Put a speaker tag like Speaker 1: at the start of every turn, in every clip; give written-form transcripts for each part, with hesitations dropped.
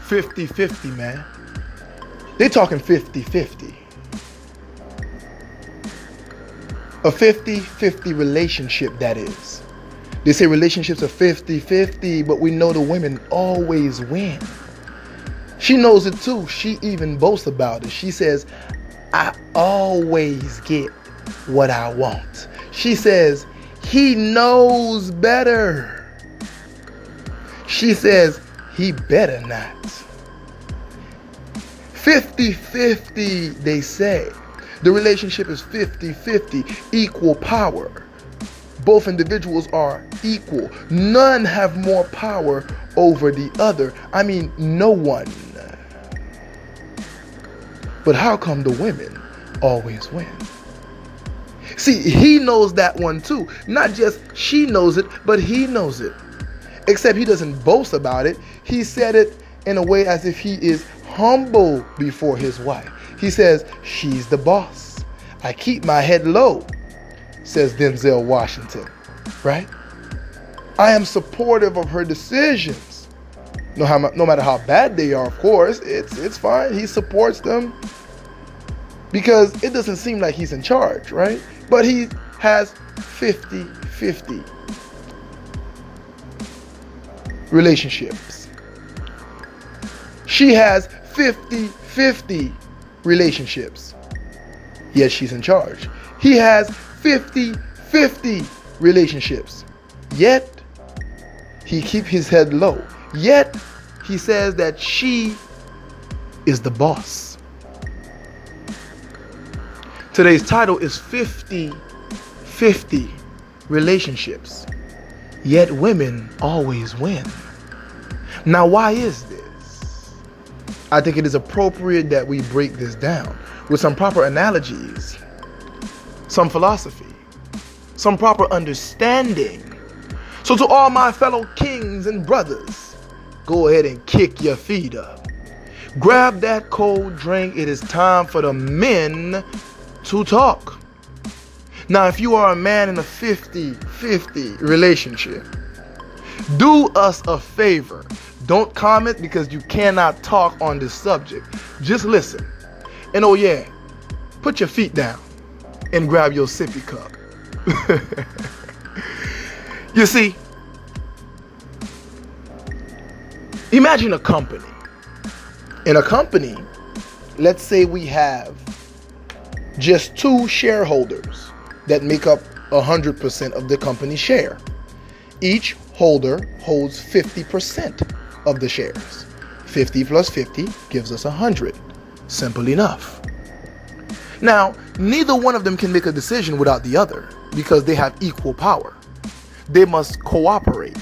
Speaker 1: 50-50, man. They talking 50-50. A 50-50 relationship, that is. They say relationships are 50-50, but we know the women always win. She knows it too. She even boasts about it. She says, I always get what I want. She says, he knows better. She says, he better not. 50-50, they say. The relationship is 50-50, equal power. Both individuals are equal. None have more power over the other. I mean, no one. But how come the women always win? See, he knows that one too. Not just she knows it, but he knows it. Except he doesn't boast about it. He said it in a way as if he is humble before his wife. He says, she's the boss. I keep my head low, says Denzel Washington, right? I am supportive of her decisions. No matter how bad they are, of course, it's fine. He supports them because it doesn't seem like he's in charge, right? But he has 50-50 relationships. She has 50-50 relationships. Yet she's in charge. He has 50-50 relationships. Yet he keeps his head low. Yet he says that she is the boss. Today's title is 50-50 relationships. Yet women always win. Now, why is this? I think it is appropriate that we break this down with some proper analogies, some philosophy, some proper understanding. So to all my fellow kings and brothers, go ahead and kick your feet up. Grab that cold drink. It is time for the men to talk. Now, if you are a man in a 50-50 relationship, do us a favor. Don't comment because you cannot talk on this subject. Just listen. And oh yeah, put your feet down and grab your sippy cup. You see, imagine a company. In a company, let's say we have just two shareholders that make up 100% of the company share. Each holder holds 50% of the shares. 50 plus 50 gives us 100. Simple enough. Now, neither one of them can make a decision without the other because they have equal power. They must cooperate.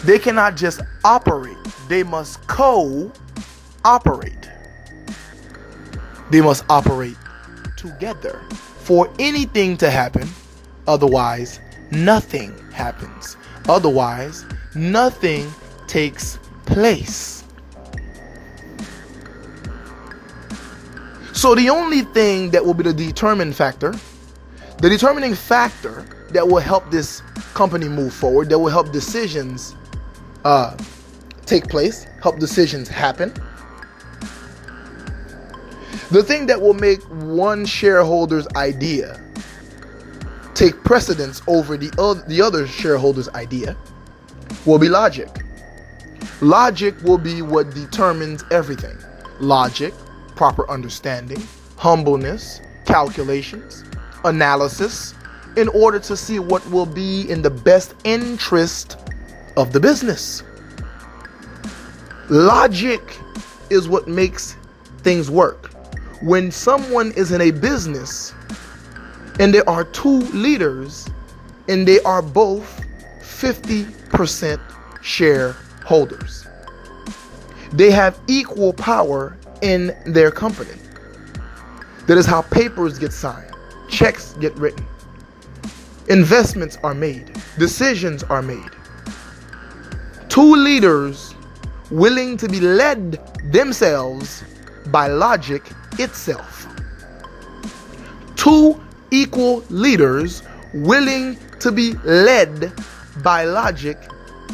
Speaker 1: They cannot just operate. They must co-operate. They must operate together for anything to happen. Otherwise, nothing happens. Otherwise, nothing takes place. So the only thing that will be the determining factor that will help this company move forward, that will help decisions take place, help decisions happen. The thing that will make one shareholder's idea take precedence over the other shareholder's idea will be logic. Logic will be what determines everything. Logic, proper understanding, humbleness, calculations, analysis, in order to see what will be in the best interest of the business. Logic is what makes things work. When someone is in a business and there are two leaders and they are both 50% shareholders, they have equal power in their company. That is how papers get signed, checks get written, investments are made, decisions are made. Two leaders willing to be led themselves by logic itself. Two equal leaders willing to be led by logic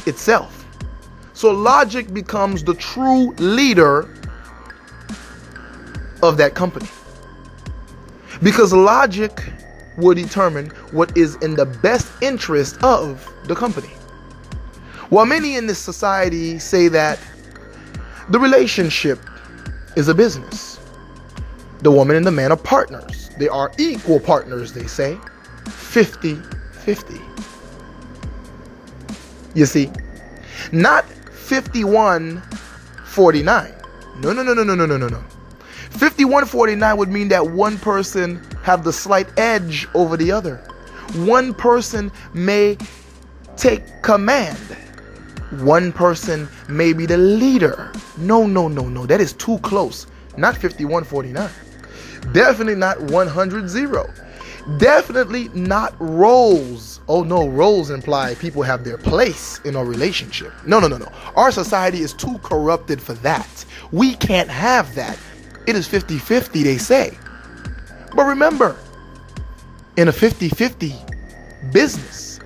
Speaker 1: itself. So logic becomes the true leader of that company. Because logic will determine what is in the best interest of the company. While many in this society say that the relationship is a business, the woman and the man are partners. They are equal partners, they say. 50-50. You see, not 51-49. No. 51-49 would mean that one person have the slight edge over the other. One person may take command. One person may be the leader. No. That is too close. Not 51-49. Definitely not 100-0. Definitely not roles. Oh no, roles imply people have their place in a relationship. No. Our society is too corrupted for that. We can't have that. It is 50-50, they say. But remember, in a 50-50 business,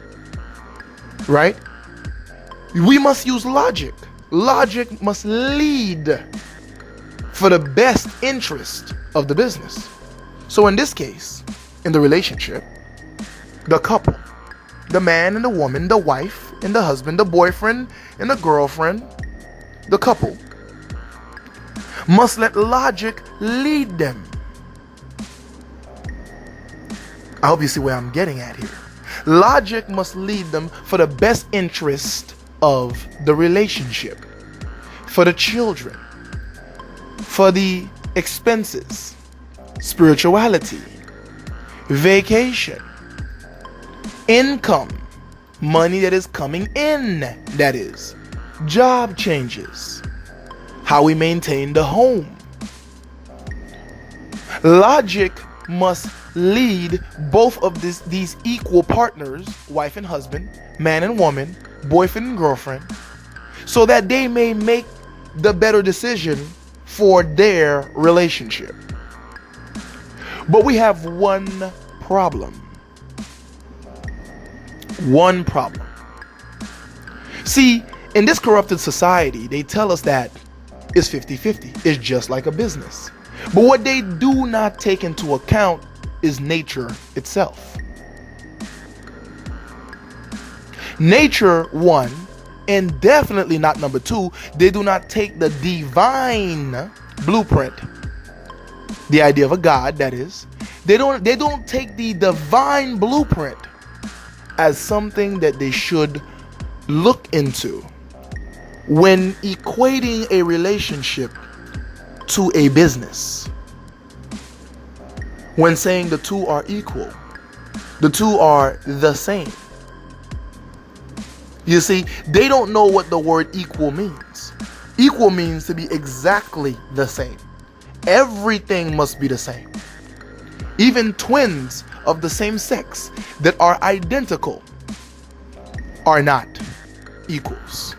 Speaker 1: right? We must use logic. Logic must lead for the best interest of the business. So in this case, in the relationship, the couple, the man and the woman, the wife and the husband, the boyfriend and the girlfriend, the couple, must let logic lead them. I hope you see where I'm getting at here. Logic must lead them for the best interest of the relationship, for the children, for the expenses, spirituality, vacation, income, money that is coming in, that is, job changes, how we maintain the home. Logic must lead both of these equal partners, wife and husband, man and woman, boyfriend and girlfriend, so that they may make the better decision for their relationship. But we have one problem. One problem. See, in this corrupted society, they tell us that it's 50-50. It's just like a business. But what they do not take into account is nature itself. Nature, one, and definitely not number two, they do not take the divine blueprint, the idea of a God, that is. They don't take the divine blueprint as something that they should look into when equating a relationship to a business. When saying the two are equal, the two are the same. You see, they don't know what the word equal means. Equal means to be exactly the same. Everything must be the same. Even twins of the same sex that are identical are not equals.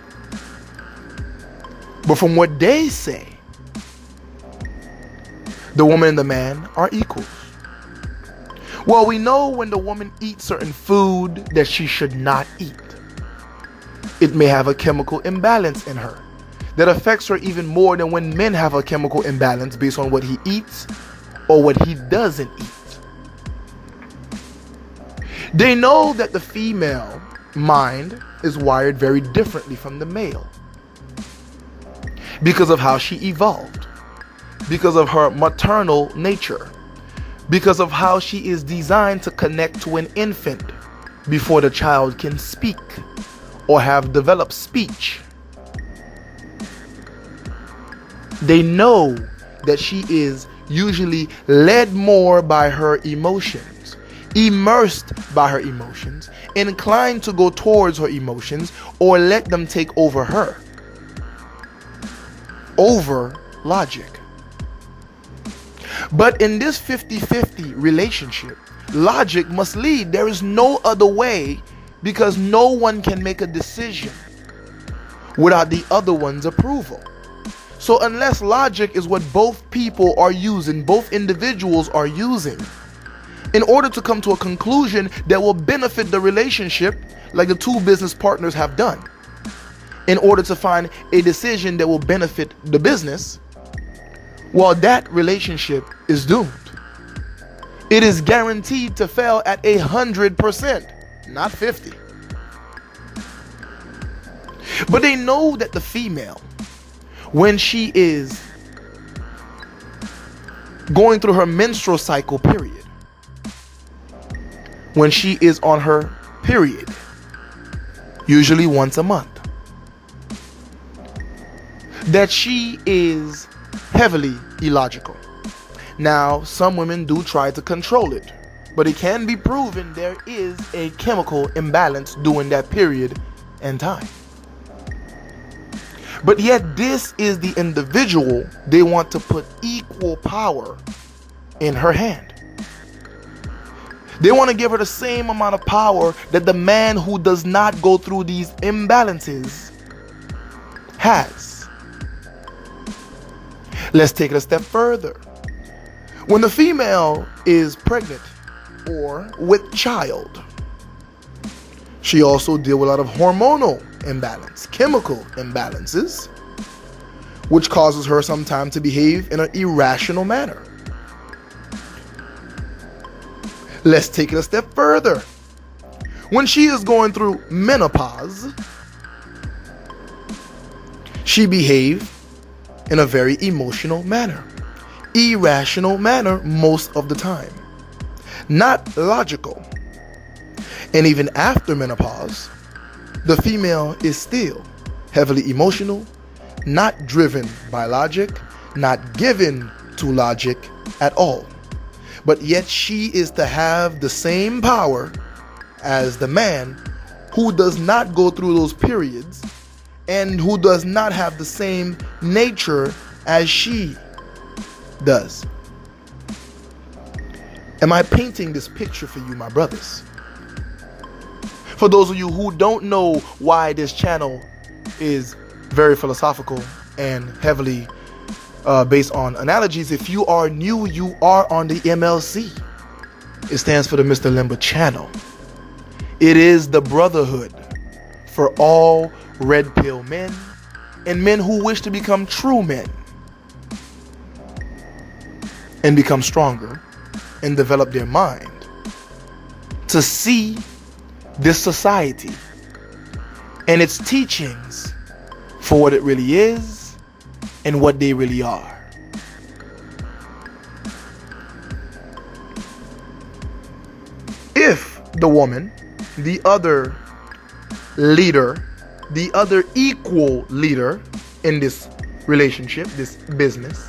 Speaker 1: But from what they say, the woman and the man are equals. Well, we know when the woman eats certain food that she should not eat. It may have a chemical imbalance in her that affects her even more than when men have a chemical imbalance based on what he eats or what he doesn't eat. They know that the female mind is wired very differently from the male because of how she evolved, because of her maternal nature, because of how she is designed to connect to an infant before the child can speak or have developed speech. They know that she is usually led more by her emotions, immersed by her emotions, inclined to go towards her emotions or let them take over her, over logic. But in this 50-50 relationship, logic must lead. There is no other way, because no one can make a decision without the other one's approval. So unless logic is what both people are using, both individuals are using, in order to come to a conclusion that will benefit the relationship, like the two business partners have done, in order to find a decision that will benefit the business, well, that relationship is doomed. It is guaranteed to fail at 100%, not 50. But they know that the female, when she is going through her menstrual cycle period, when she is on her period, usually once a month, that she is heavily illogical. Now, some women do try to control it, but it can be proven there is a chemical imbalance during that period and time. But yet this is the individual they want to put equal power in her hand. They want to give her the same amount of power that the man who does not go through these imbalances has. Let's take it a step further. When the female is pregnant or with child, she also deals with a lot of hormonal imbalance, chemical imbalances, which causes her sometimes to behave in an irrational manner. Let's take it a step further. When she is going through menopause, she behaves in a very emotional manner, irrational manner most of the time, not logical. And even after menopause, the female is still heavily emotional, not driven by logic, not given to logic at all. But yet she is to have the same power as the man who does not go through those periods and who does not have the same nature as she does. Am I painting this picture for you, my brothers? For those of you who don't know why this channel is very philosophical and heavily based on analogies, if you are new, you are on the MLC. It stands for the Mr. Limba channel. It is the brotherhood for all red pill men and men who wish to become true men and become stronger and develop their mind to see this society and its teachings for what it really is and what they really are. If the woman, the other leader, the other equal leader in this relationship, this business,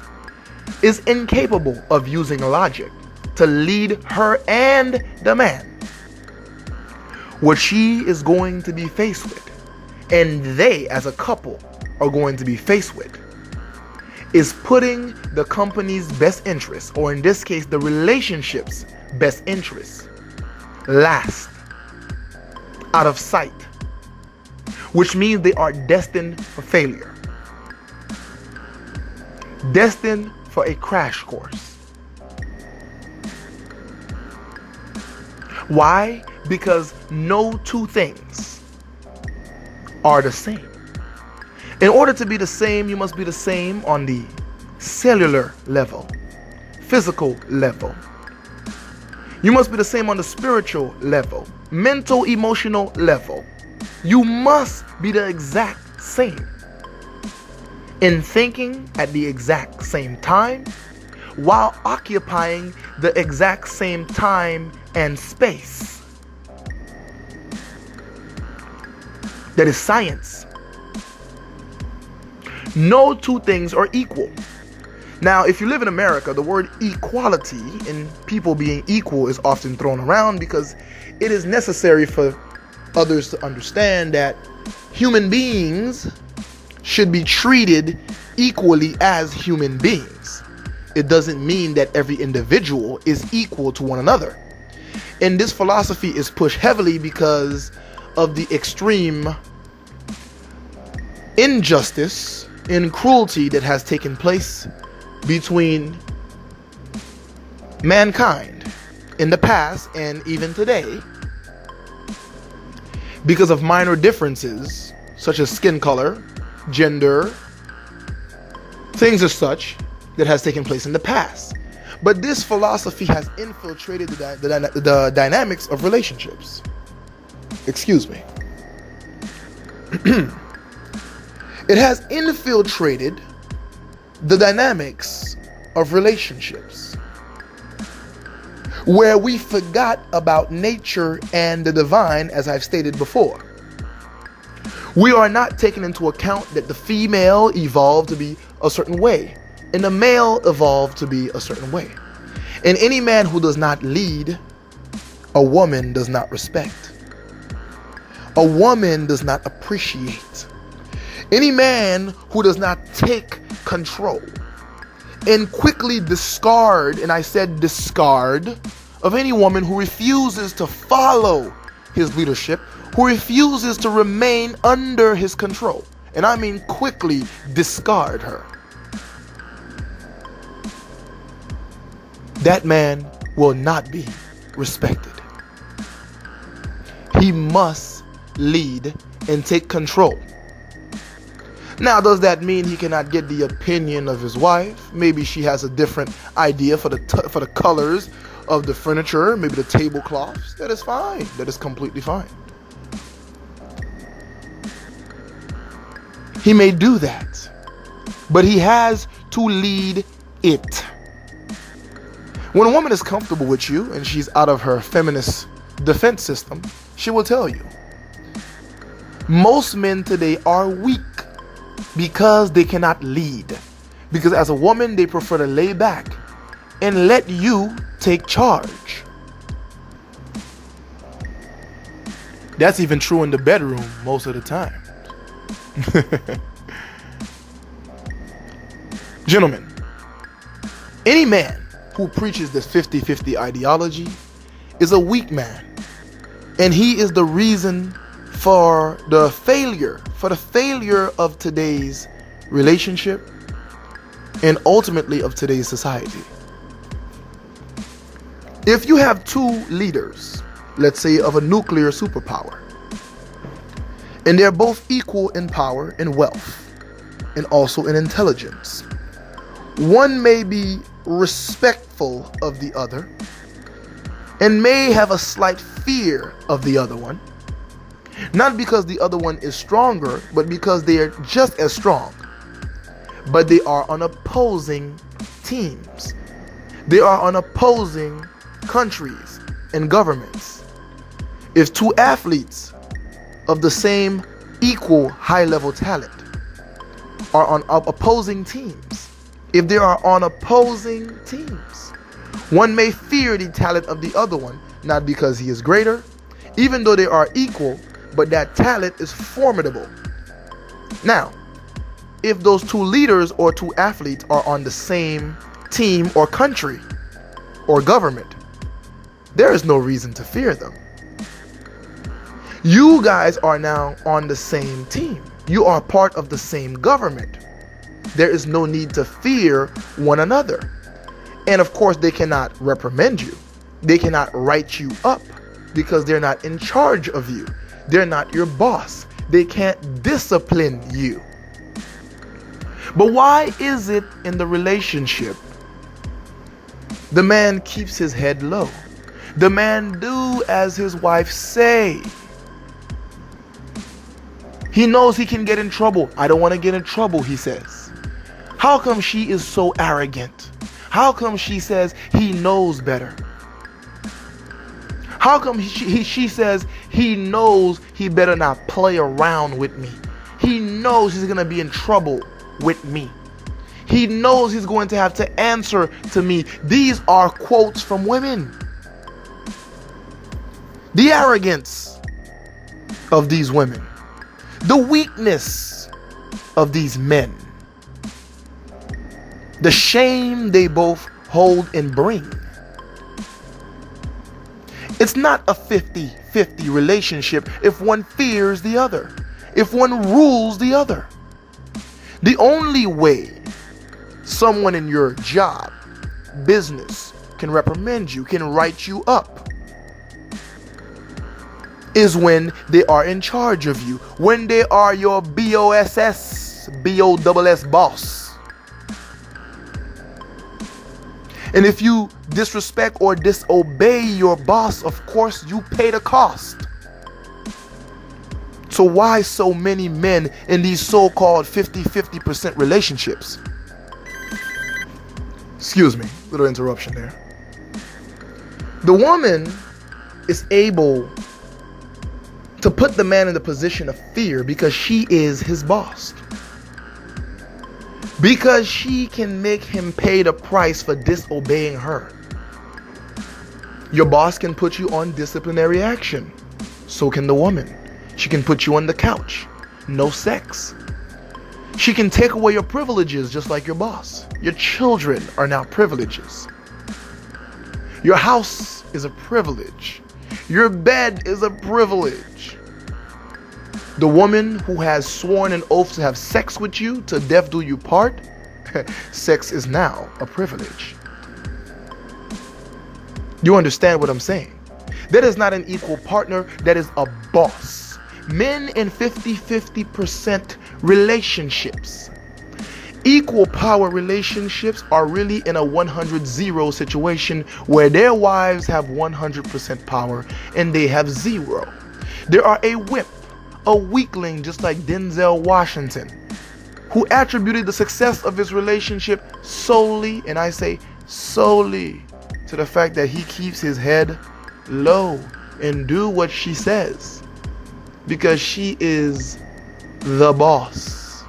Speaker 1: is incapable of using logic to lead her and the man, what she is going to be faced with, and they as a couple are going to be faced with, is putting the company's best interest, or in this case the relationship's best interest, last, out of sight, which means they are destined for failure, destined for a crash course. Why? Because no two things are the same. In order to be the same, you must be the same on the cellular level, physical level. You must be the same on the spiritual level, mental, emotional level. You must be the exact same in thinking at the exact same time while occupying the exact same time and space. That is science. No two things are equal. Now, if you live in America, the word equality and people being equal is often thrown around because it is necessary for others to understand that human beings should be treated equally as human beings. It doesn't mean that every individual is equal to one another. And this philosophy is pushed heavily because of the extreme injustice and cruelty that has taken place between mankind in the past and even today because of minor differences such as skin color, gender, things as such that has taken place in the past. But this philosophy has infiltrated the dynamics of relationships. Excuse me. It has infiltrated the dynamics of relationships, where we forgot about nature and the divine, as I've stated before. We are not taking into account that the female evolved to be a certain way, and the male evolved to be a certain way. And any man who does not lead, a woman does not respect. A woman does not appreciate. Any man who does not take control and quickly discard, and I said discard, of any woman who refuses to follow his leadership, who refuses to remain under his control. And I mean quickly discard her. That man will not be respected. He must lead and take control. Now, does that mean he cannot get the opinion of his wife? Maybe she has a different idea for the colors of the furniture, maybe the tablecloths. That is fine. That is completely fine. He may do that, but he has to lead it. When a woman is comfortable with you and she's out of her feminist defense system, she will tell you. Most men today are weak because they cannot lead. Because as a woman, they prefer to lay back and let you take charge. That's even true in the bedroom most of the time. Gentlemen, any man who preaches this 50-50 ideology is a weak man. And he is the reason for the failure of today's relationship and ultimately of today's society. If you have two leaders, let's say of a nuclear superpower, and they're both equal in power and wealth and also in intelligence, one may be respectful of the other and may have a slight fear of the other one, not because the other one is stronger, but because they are just as strong. But they are on opposing teams. They are on opposing countries and governments. If two athletes of the same equal high-level talent are on opposing teams, if they are on opposing teams, one may fear the talent of the other one, not because he is greater, even though they are equal, but that talent is formidable. Now, if those two leaders or two athletes are on the same team or country or government, there is no reason to fear them. You guys are now on the same team. You are part of the same government. There is no need to fear one another. And of course, they cannot reprimand you. They cannot write you up because they're not in charge of you. They're not your boss. They can't discipline you. But why is it in the relationship the man keeps his head low? The man do as his wife say. He knows he can get in trouble. I don't want to get in trouble, he says. How come she is so arrogant? How come she says he knows better? How come she says he knows he better not play around with me? He knows he's going to be in trouble with me. He knows he's going to have to answer to me. These are quotes from women. The arrogance of these women. The weakness of these men. The shame they both hold and bring. It's not a 50-50 relationship if one fears the other, if one rules the other. The only way someone in your job, business, can reprimand you, can write you up, is when they are in charge of you, when they are your BOSS, B-O-S-S boss. And if you disrespect or disobey your boss, of course you pay the cost. So why so many men in these so-called 50% relationships? Excuse me, little interruption there. The woman is able to put the man in the position of fear because she is his boss. Because she can make him pay the price for disobeying her. Your boss can put you on disciplinary action. So can the woman. She can put you on the couch. No sex. She can take away your privileges just like your boss. Your children are now privileges. Your house is a privilege. Your bed is a privilege. The woman who has sworn an oath to have sex with you, to death do you part, sex is now a privilege. You understand what I'm saying? That is not an equal partner, that is a boss. Men in 50% relationships. Equal power relationships are really in a 100-0 situation where their wives have 100% power and they have 0. There are a whip, a weakling just like Denzel Washington, who attributed the success of his relationship solely, and I say solely, to the fact that he keeps his head low and do what she says because she is the boss.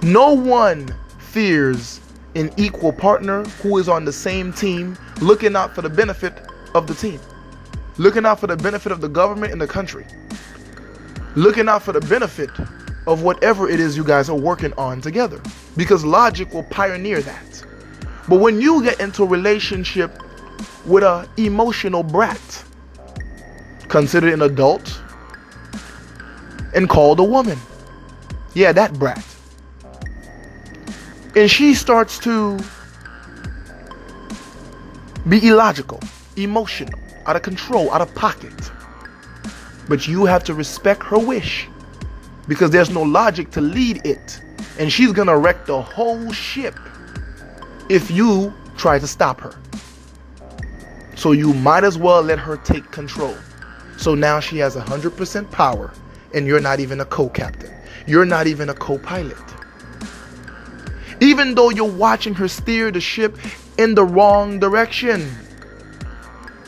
Speaker 1: No one fears an equal partner who is on the same team, looking out for the benefit of the team, looking out for the benefit of the government and the country, looking out for the benefit of whatever it is you guys are working on together, because logic will pioneer that. But when you get into a relationship with an emotional brat, considered an adult and called a woman, yeah, that brat, and she starts to be illogical, emotional, out of control, out of pocket, but you have to respect her wish because there's no logic to lead it, and she's gonna wreck the whole ship if you try to stop her. So you might as well let her take control. So now she has 100% power and you're not even a co-captain. You're not even a co-pilot. Even though you're watching her steer the ship in the wrong direction,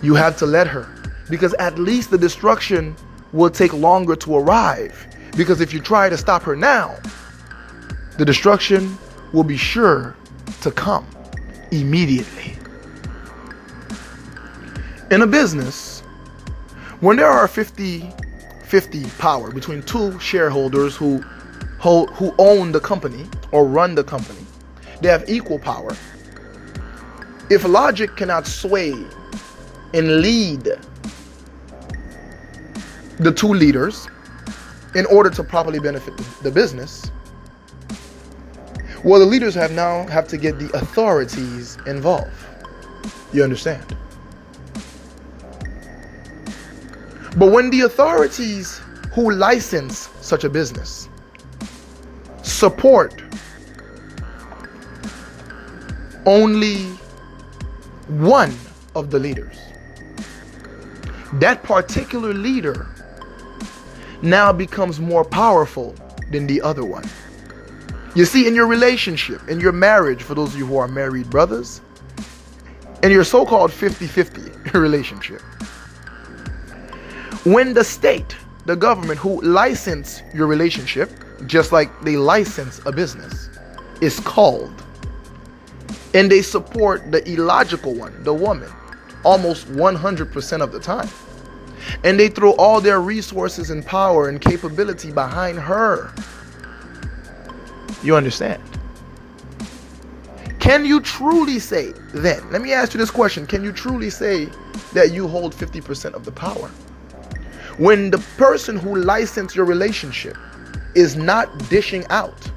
Speaker 1: you have to let her, because at least the destruction will take longer to arrive. Because if you try to stop her now, the destruction will be sure to come immediately. In a business, when there are 50-50 power between two shareholders who own the company or run the company, they have equal power. If logic cannot sway and lead the two leaders in order to properly benefit the business, well, the leaders have to get the authorities involved. You understand? But when the authorities who license such a business support only one of the leaders, that particular leader now becomes more powerful than the other one. You see, in your relationship, in your marriage, for those of you who are married brothers, in your so-called 50-50 relationship, when the state, the government who license your relationship, just like they license a business, is called, and they support the illogical one, the woman, almost 100% of the time, and they throw all their resources and power and capability behind her, you understand? Can you truly say then, let me ask you this question, can you truly say that you hold 50% of the power? When the person who licensed your relationship is not dishing out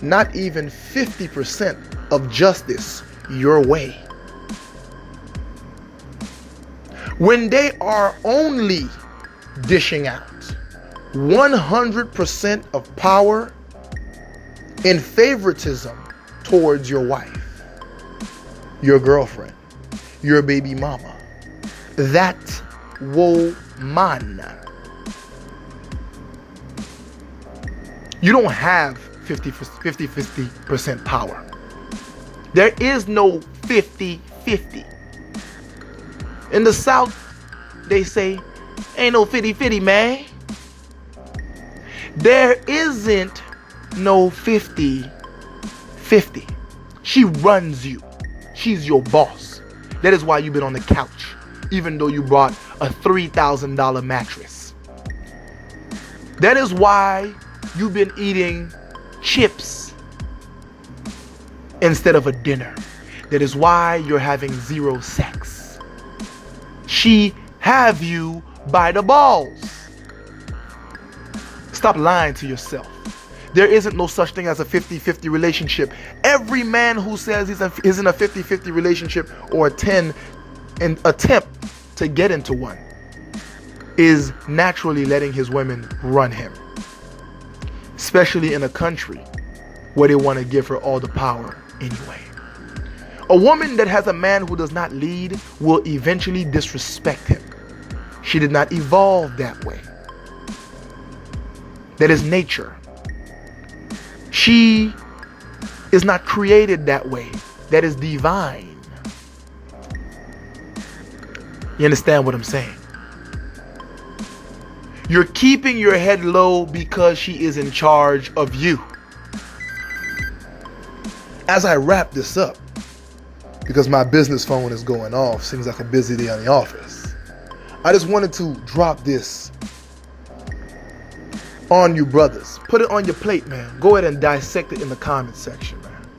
Speaker 1: not even 50% of justice your way. When they are only dishing out 100% of power and favoritism towards your wife, your girlfriend, your baby mama, that woman. You don't have 50% power. There is no 50-50. In the South, they say, ain't no 50-50, man. There isn't no 50-50. She runs you. She's your boss. That is why you've been on the couch, even though you brought a $3,000 mattress. That is why you've been eating chips instead of a dinner. That is why you're having zero sex. She have you by the balls. Stop lying to yourself. There isn't no such thing as a 50-50 relationship. Every man who says he's in a 50-50 relationship or an attempt to get into one is naturally letting his women run him. Especially in a country where they want to give her all the power anyway. A woman that has a man who does not lead will eventually disrespect him. She did not evolve that way. That is nature. She is not created that way. That is divine. You understand what I'm saying? You're keeping your head low because she is in charge of you. As I wrap this up, because my business phone is going off, seems like a busy day in the office, I just wanted to drop this on you brothers. Put it on your plate, man. Go ahead and dissect it in the comment section, man.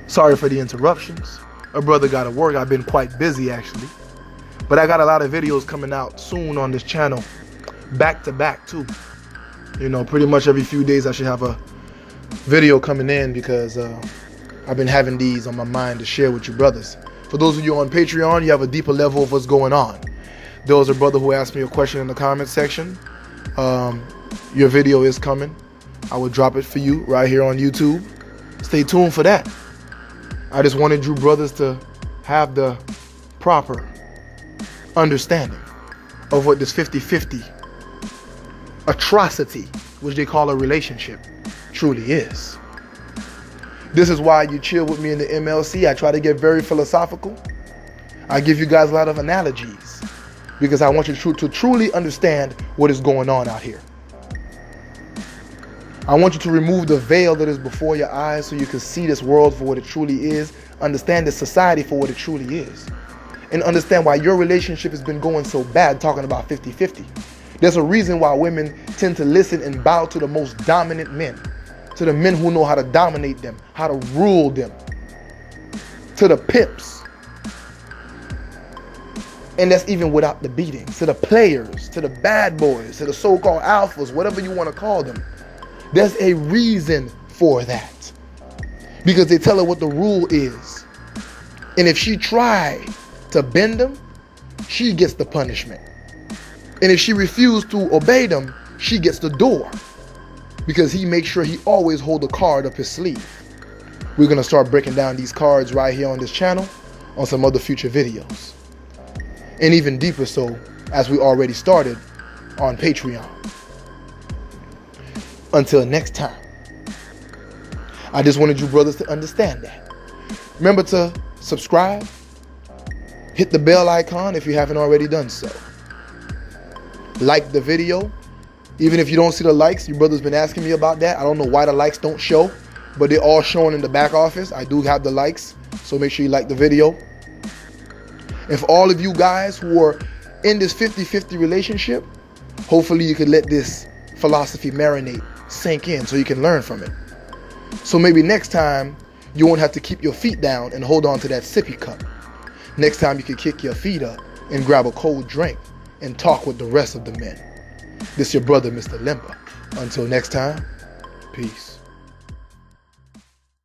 Speaker 1: Sorry for the interruptions. A brother got to work. I've been quite busy, actually. But I got a lot of videos coming out soon on this channel, back to back too. You know, pretty much every few days I should have a video coming in because I've been having these on my mind to share with you brothers. For those of you on Patreon, you have a deeper level of what's going on. There was a brother who asked me a question in the comment section. Your video is coming. I will drop it for you right here on YouTube. Stay tuned for that. I just wanted you brothers to have the proper understanding of what this 50-50 atrocity, which they call a relationship, truly is. This is why you chill with me in the MLC. I try to get very philosophical. I give you guys a lot of analogies because I want you to truly understand what is going on out here. I want you to remove the veil that is before your eyes so you can see this world for what it truly is, understand this society for what it truly is, and understand why your relationship has been going so bad talking about 50-50. There's a reason why women tend to listen and bow to the most dominant men, to the men who know how to dominate them, how to rule them, to the pimps. And that's even without the beatings, to the players, to the bad boys, to the so-called alphas, whatever you want to call them. There's a reason for that. Because they tell her what the rule is. And if she try to bend them, she gets the punishment. And if she refuses to obey them, she gets the door. Because he makes sure he always hold a card up his sleeve. We're going to start breaking down these cards right here on this channel on some other future videos. And even deeper so, as we already started on Patreon. Until next time, I just wanted you brothers to understand that. Remember to subscribe, hit the bell icon if you haven't already done so. Like the video. Even if you don't see the likes, your brother's been asking me about that. I don't know why the likes don't show, but they're all showing in the back office. I do have the likes, so make sure you like the video. And for all of you guys who are in this 50-50 relationship, hopefully you can let this philosophy marinate, sink in, so you can learn from it. So maybe next time you won't have to keep your feet down and hold on to that sippy cup. Next time you can kick your feet up and grab a cold drink and talk with the rest of the men. This your brother, Mr. Limber. Until next time, peace.